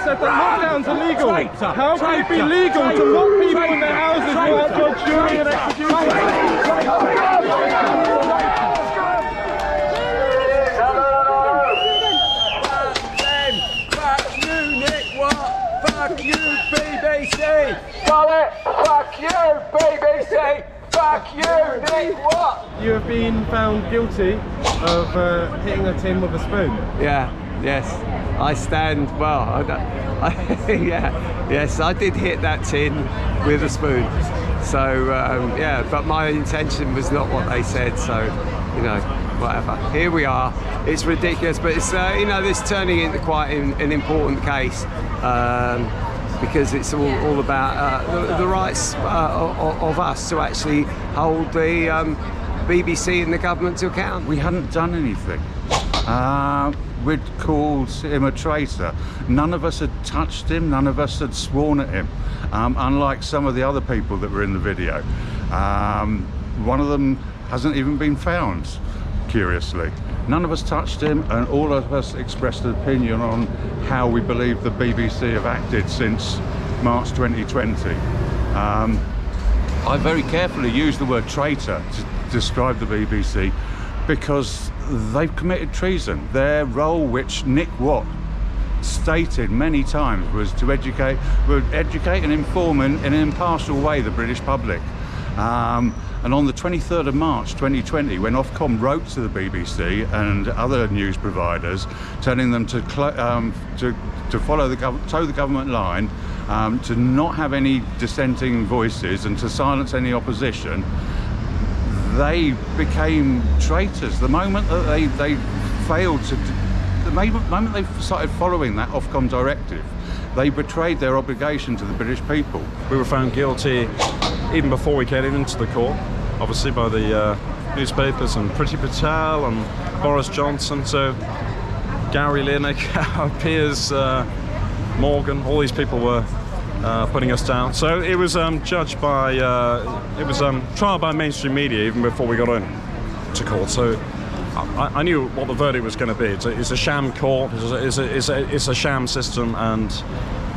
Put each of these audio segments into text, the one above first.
said that lockdowns are legal. How can it be legal to lock people in their houses without judge, jury and Fuck you, Nick Watt! Fuck you, BBC! Got it! Fuck you, BBC! Fuck you, Nick Watt! You have been found guilty of hitting a tin with a spoon. Yeah, yes. I stand, well, yes, I did hit that tin with a spoon. So, yeah, but my intention was not what they said, so, you know, whatever. Here we are. It's ridiculous, but it's, you know, this turning into quite an important case because it's all about the rights of us to actually hold the BBC and the government to account. We hadn't done anything. We'd called him a traitor. None of us had touched him, none of us had sworn at him, unlike some of the other people that were in the video. One of them hasn't even been found, curiously. None of us touched him, and all of us expressed an opinion on how we believe the BBC have acted since March 2020. I very carefully used the word traitor to describe the BBC because they've committed treason. Their role, which Nick Watt stated many times, was to educate and inform in an impartial way the British public. And on the 23rd of March 2020, when Ofcom wrote to the BBC and other news providers, telling them to follow toe the government line, to not have any dissenting voices and to silence any opposition, they became traitors. The moment that they failed to, the moment they started following that Ofcom directive, they betrayed their obligation to the British people. We were found guilty even before we came into the court, obviously by the newspapers and Priti Patel and Boris Johnson. So Gary Lineker, Piers Morgan, all these people were putting us down. So it was judged by, it was trial by mainstream media even before we got into court. So I knew what the verdict was going to be. It's a sham court, it's a sham system, and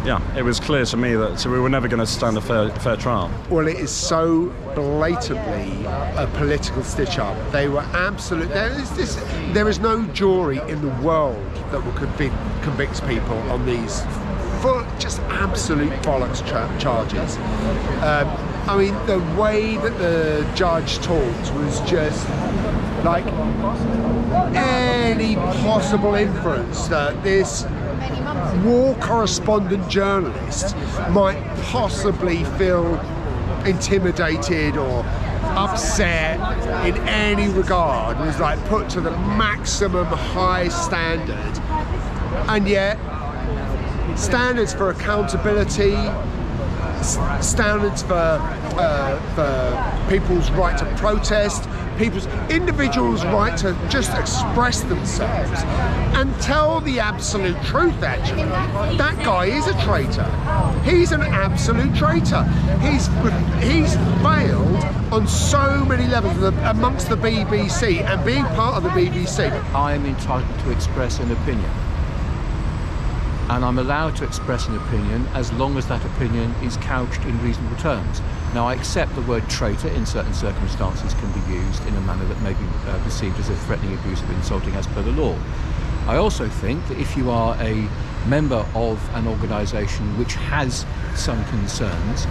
yeah, it was clear to me that we were never going to stand a fair trial. Well, it is so blatantly a political stitch-up. They were absolute. There is no jury in the world that will convict people on these just absolute bollocks charges. I mean, the way that the judge talked was just like any possible inference that this war correspondent journalist might possibly feel intimidated or upset in any regard was like put to the maximum high standard. And yet standards for accountability, standards for people's right to protest, individuals' right to just express themselves and tell the absolute truth. Actually, that guy is a traitor. He's an absolute traitor. He's failed on so many levels amongst the BBC and being part of the BBC. I am entitled to express an opinion, and I'm allowed to express an opinion as long as that opinion is couched in reasonable terms. Now, I accept the word traitor in certain circumstances can be used in a manner that may be perceived as a threatening, abusive, insulting as per the law. I also think that if you are a member of an organisation which has some concerns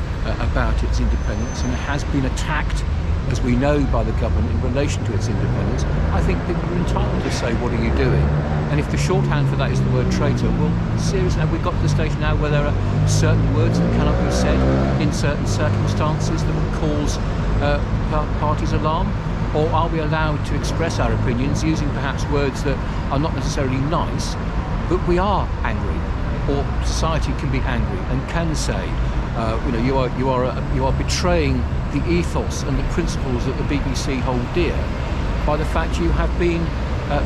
about its independence and has been attacked, as we know, by the government in relation to its independence, I think people are entitled to say, what are you doing? And if the shorthand for that is the word traitor, well, seriously, have we got to the stage now where there are certain words that cannot be said in certain circumstances that would cause parties alarm? Or are we allowed to express our opinions using perhaps words that are not necessarily nice, but we are angry, or society can be angry and can say, you are betraying the ethos and the principles that the BBC hold dear by the fact you have been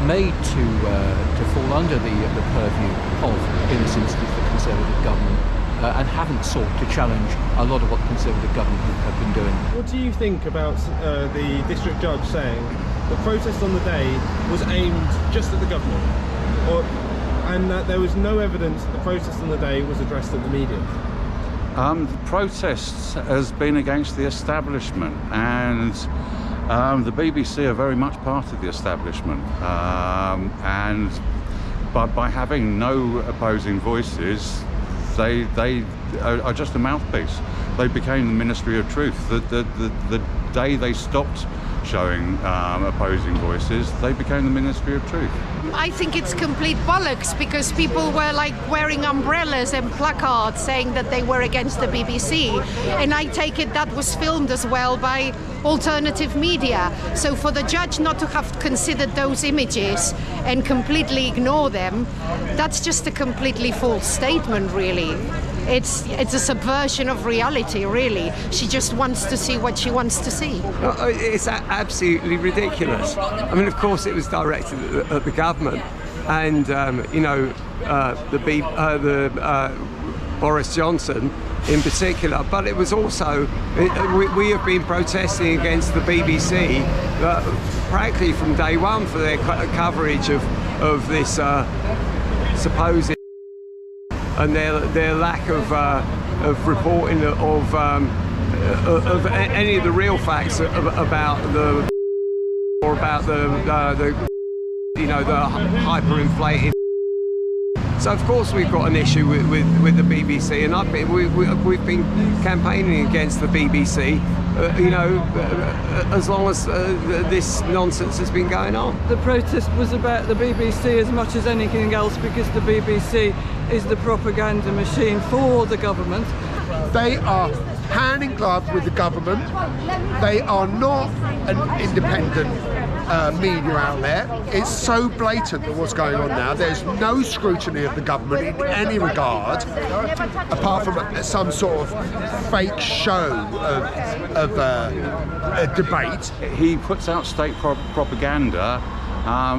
made to fall under the purview of, in this instance, the Conservative government, and haven't sought to challenge a lot of what the Conservative government have been doing. What do you think about the district judge saying the protest on the day was aimed just at the government? Or and that there was no evidence that the protest on the day was addressed at the media. The protest has been against the establishment, and the BBC are very much part of the establishment, and by having no opposing voices, they are just a mouthpiece. They became the Ministry of Truth. The day they stopped showing opposing voices, they became the Ministry of Truth. I think it's complete bollocks, because people were like wearing umbrellas and placards saying that they were against the BBC, and I take it that was filmed as well by alternative media. So for the judge not to have considered those images and completely ignore them, that's just a completely false statement, really. It's a subversion of reality, really. She just wants to see what she wants to see. It's absolutely ridiculous. I mean, of course, it was directed at the government, and Boris Johnson in particular. But it was also we have been protesting against the BBC practically from day one for their coverage of this supposed. And their lack of reporting of any of the real facts about the hyperinflated. So of course we've got an issue with the BBC, and we've been campaigning against the BBC, as long as this nonsense has been going on. The protest was about the BBC as much as anything else, because the BBC is the propaganda machine for the government. They are hand in glove with the government. They are not an independent media outlet. It's so blatant that what's going on now. There's no scrutiny of the government in any regard, apart from some sort of fake show of a debate. He puts out state propaganda.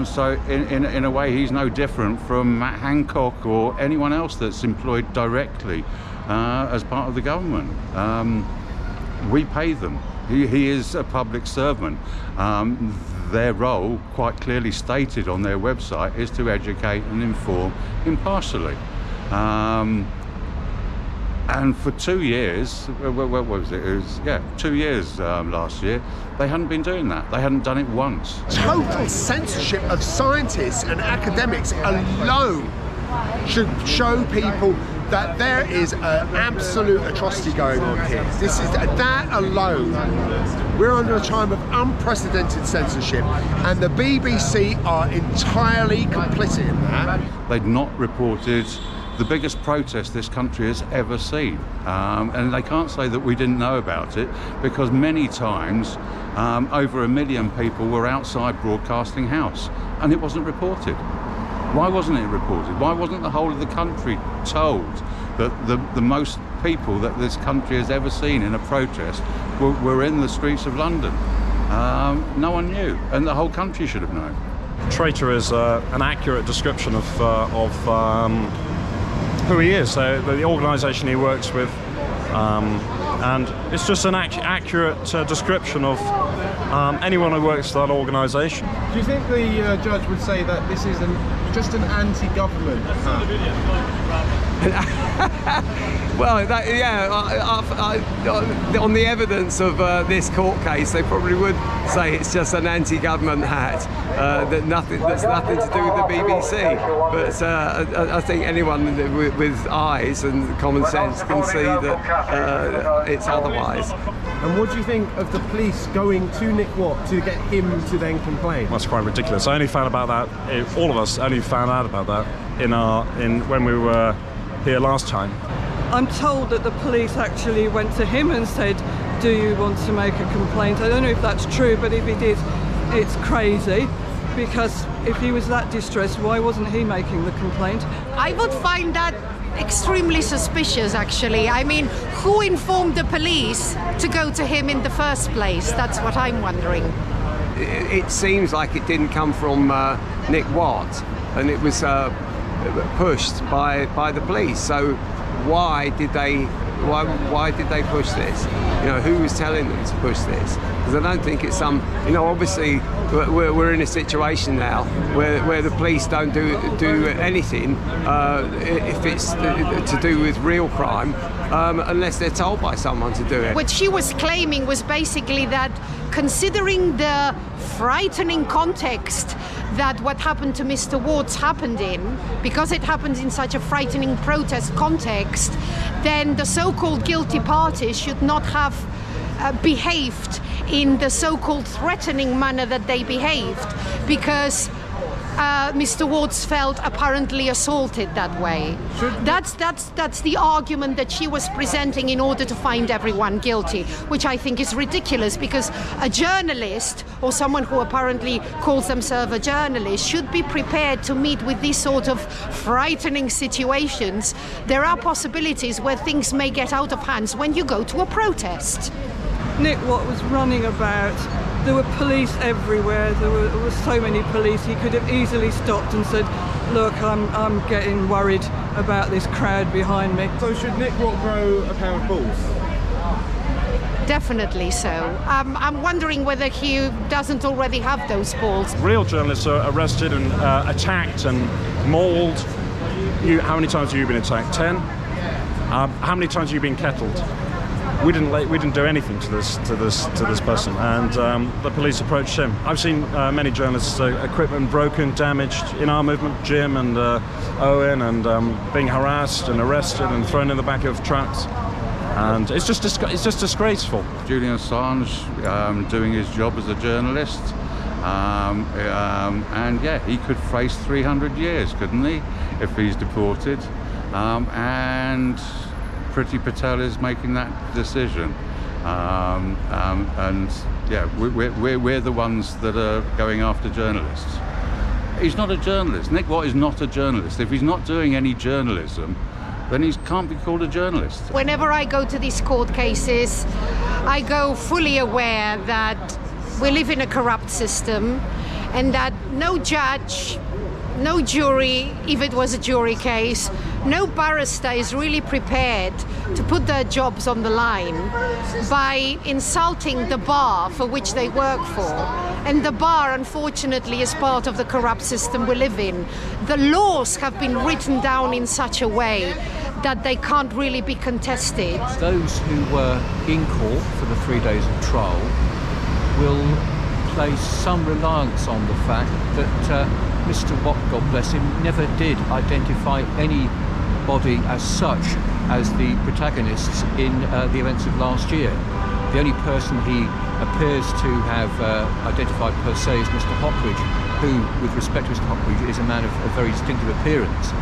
So in a way, he's no different from Matt Hancock or anyone else that's employed directly as part of the government. We pay them. He is a public servant. Their role, quite clearly stated on their website, is to educate and inform impartially. And for 2 years, what was it? It was, 2 years last year, they hadn't been doing that. They hadn't done it once. Total censorship of scientists and academics alone should show people that there is an absolute atrocity going on here. This is that alone. We're under a time of unprecedented censorship, and the BBC are entirely complicit in that. They'd not reported the biggest protest this country has ever seen, and they can't say that we didn't know about it, because many times over 1 million people were outside Broadcasting House and it wasn't reported. Why wasn't it reported? Why wasn't the whole of the country told that the most people that this country has ever seen in a protest were in the streets of London? No one knew, and the whole country should have known. Traitor is an accurate description of who he is, so the organisation he works with, and it's just an accurate description of anyone who works for that organisation. Do you think the judge would say that this is just an anti-government Well, on the evidence of this court case, they probably would say it's just an anti-government hat, that's nothing to do with the BBC. But I think anyone with eyes and common sense can see that it's otherwise. And what do you think of the police going to Nick Watt to get him to then complain? That's quite ridiculous. I only found about that. All of us only found out about that when we were here last time. I'm told that the police actually went to him and said, do you want to make a complaint? I don't know if that's true, but if it is, it's crazy, because if he was that distressed, why wasn't he making the complaint? I would find that extremely suspicious, actually. I mean, who informed the police to go to him in the first place? That's what I'm wondering. It seems like it didn't come from Nick Watt, and it was pushed by the police. So why did they Why did they push this? You know, who was telling them to push this? Because I don't think it's some. You know, obviously we're in a situation now where the police don't do anything if it's to do with real crime unless they're told by someone to do it. What she was claiming was basically that, considering the frightening context that what happened to Mr. Watts happened in, because it happened in such a frightening protest context, then the so-called guilty parties should not have behaved in the so-called threatening manner that they behaved, because Mr. Watts felt apparently assaulted that way. That's the argument that she was presenting in order to find everyone guilty, which I think is ridiculous, because a journalist, or someone who apparently calls themselves a journalist, should be prepared to meet with these sort of frightening situations. There are possibilities where things may get out of hands when you go to a protest. Nick Watt was running about. There were police everywhere. There were so many police. He could have easily stopped and said, "Look, I'm getting worried about this crowd behind me." So should Nick Watt grow a pair of balls? Definitely so. I'm wondering whether he doesn't already have those balls. Real journalists are arrested and attacked and mauled. How many times have you been attacked? 10? How many times have you been kettled? We didn't do anything to this person, and the police approached him. I've seen many journalists' equipment broken, damaged in our movement, Jim and Owen, and being harassed and arrested and thrown in the back of trucks, and it's just disgraceful. Julian Assange doing his job as a journalist, and yeah, he could face 300 years, couldn't he, if he's deported, and Priti Patel is making that decision, and yeah, we're the ones that are going after journalists. He's not a journalist. Nick Watt is not a journalist. If he's not doing any journalism, then he can't be called a journalist. Whenever I go to these court cases, I go fully aware that we live in a corrupt system, and that no judge, no jury, if it was a jury case, no barrister is really prepared to put their jobs on the line by insulting the bar for which they work for. And the bar, unfortunately, is part of the corrupt system we live in. The laws have been written down in such a way that they can't really be contested. Those who were in court for the 3 days of trial will place some reliance on the fact that Mr. Watt, God bless him, never did identify anybody as such as the protagonists in the events of last year. The only person he appears to have identified per se is Mr. Hockridge, who, with respect to Mr. Hockridge, is a man of a very distinctive appearance.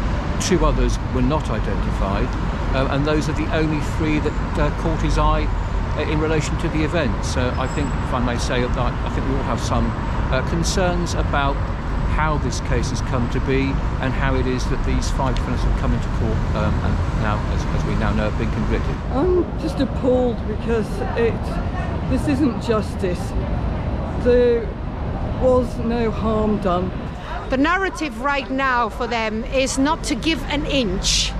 2 others were not identified, and those are the only 3 that caught his eye in relation to the event. So I think, if I may say, that I think we all have some concerns about how this case has come to be and how it is that these 5 defendants have come into court and now, as we now know, have been convicted. I'm just appalled because this isn't justice. There was no harm done. The narrative right now for them is not to give an inch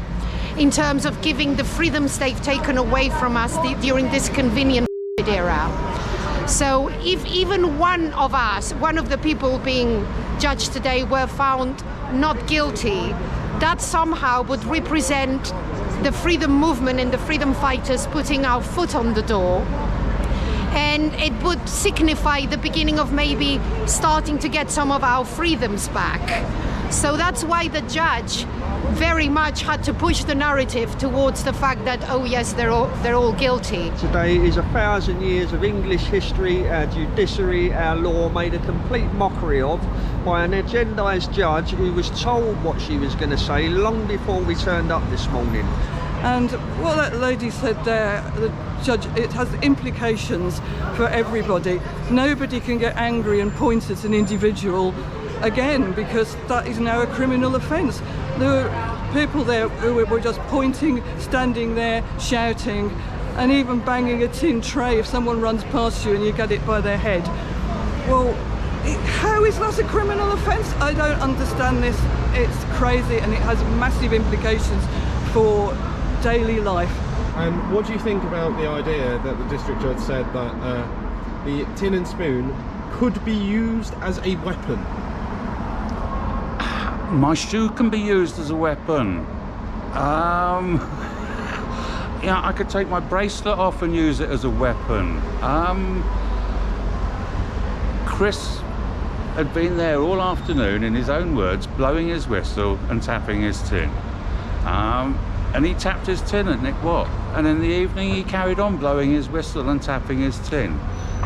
in terms of giving the freedoms they've taken away from us during this convenient era. So if even one of us, one of the people being judged today, were found not guilty, that somehow would represent the freedom movement and the freedom fighters putting our foot on the door. And it would signify the beginning of maybe starting to get some of our freedoms back. So that's why the judge very much had to push the narrative towards the fact that, oh yes, they're all guilty. Today is 1,000 years of English history, our judiciary, our law made a complete mockery of by an agendised judge who was told what she was going to say long before we turned up this morning. And what that lady said there, the judge, it has implications for everybody. Nobody can get angry and point at an individual again, because that is now a criminal offence. There were people there who were just pointing, standing there, shouting, and even banging a tin tray if someone runs past you and you get it by their head. Well, how is that a criminal offence? I don't understand this. It's crazy, and it has massive implications for daily life. And what do you think about the idea that the district judge said that the tin and spoon could be used as a weapon? My shoe can be used as a weapon. Yeah, I could take my bracelet off and use it as a weapon. Chris had been there all afternoon, in his own words, blowing his whistle and tapping his tin. And he tapped his tin at Nick Watt. And in the evening he carried on blowing his whistle and tapping his tin.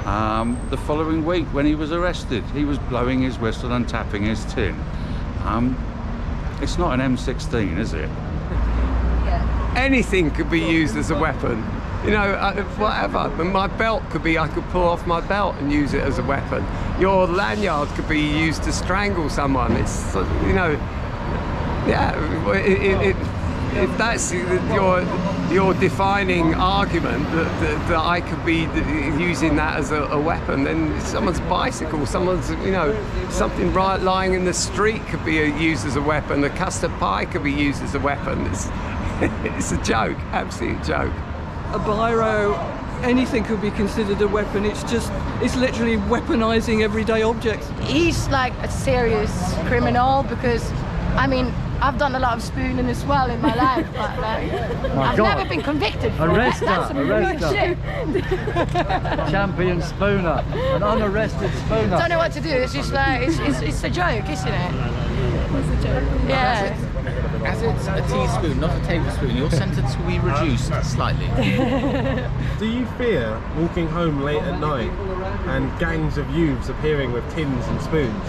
The following week when he was arrested, he was blowing his whistle and tapping his tin. It's not an M16, is it? Anything could be used as a weapon. You know, whatever. My belt could be, I could pull off my belt and use it as a weapon. Your lanyard could be used to strangle someone. It's, you know, yeah, if that's your defining argument that I could be using that as a weapon, then someone's bicycle, someone's, you know, something lying in the street could be used as a weapon. A custard pie could be used as a weapon. It's a joke, absolute joke. A biro, anything could be considered a weapon. It's literally weaponizing everyday objects. He's like a serious criminal because, I mean, I've done a lot of spooning as well in my life, but I've never been convicted for Arrest it. That's her, arrest some her. good shit. Champion spooner, an unarrested spooner. Don't know what to do. It's just like it's a joke, isn't it? It's a joke. Yeah. As it's a teaspoon, not a tablespoon, your sentence will be reduced slightly. Do you fear walking home late at night and gangs of youths appearing with tins and spoons?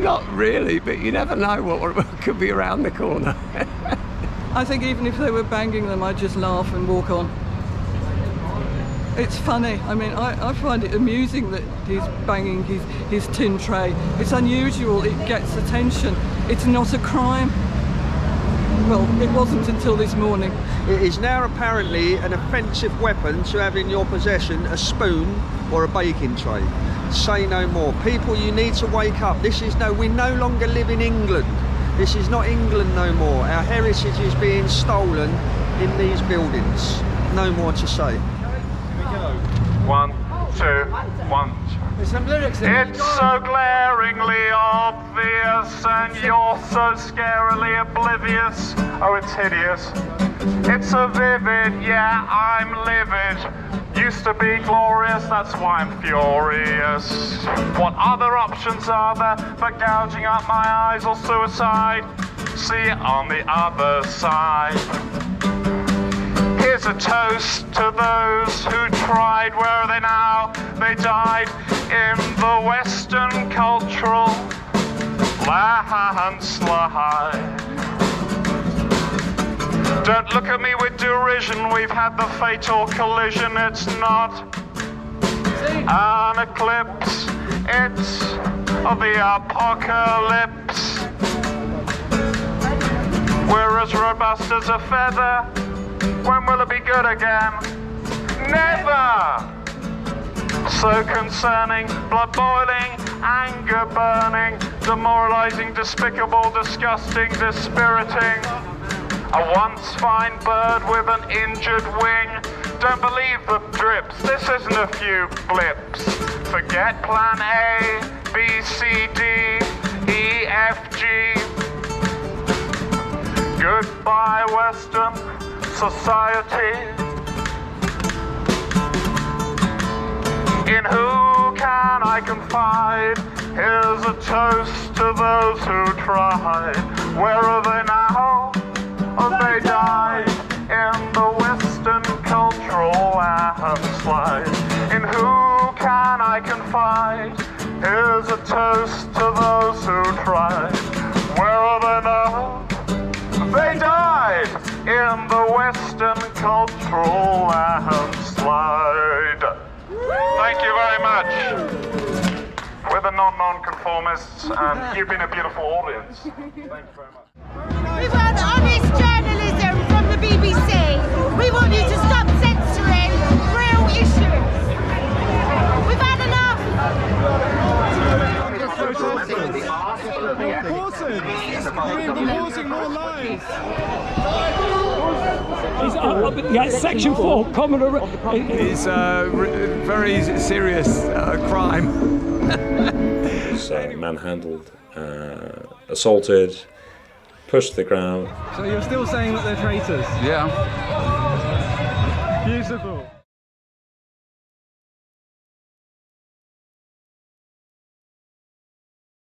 Not really, but you never know what could be around the corner. I think even if they were banging them, I'd just laugh and walk on. It's funny. I mean, I find it amusing that he's banging his tin tray. It's unusual, it gets attention. It's not a crime. Well, it wasn't until this morning. It is now apparently an offensive weapon to have in your possession a spoon or a baking tray. Say no more. People, you need to wake up. We no longer live in England. This is not England no more. Our heritage is being stolen in these buildings. No more to say. 1, 2, 1. There's some lyrics in It's so glaringly obvious and you're so scarily oblivious. Oh, it's hideous. It's so vivid, yeah, I'm livid. Used to be glorious, that's why I'm furious. What other options are there but gouging out my eyes or suicide? See it on the other side. Here's a toast to those who tried. Where are they now? They died in the Western Cultural Landslide. Don't look at me with derision, we've had the fatal collision. It's not an eclipse, it's the apocalypse. We're as robust as a feather. When will it be good again? Never! So concerning, blood boiling, anger burning, demoralizing, despicable, disgusting, dispiriting. A once fine bird with an injured wing. Don't believe the drips, this isn't a few blips. Forget plan A, B, C, D, E, F, G. Goodbye, Western society. In who can I confide? Here's a toast to those who tried. Where are they now? Oh, they died in the Western Cultural Landslide. In who can I confide? Here's a toast to those who tried. Where are they now? They died in the Western Cultural Landslide. Thank you very much. We're the Non-Nonconformists, and you've been a beautiful audience. Thank you very much. We want honest journalism from the BBC. We want you to stop censoring real issues. We've had enough. You're pausing more lives. Yeah, Section 4, common It's a very serious crime. Was manhandled, assaulted, pushed to the ground. So you're still saying that they're traitors? Yeah. Beautiful.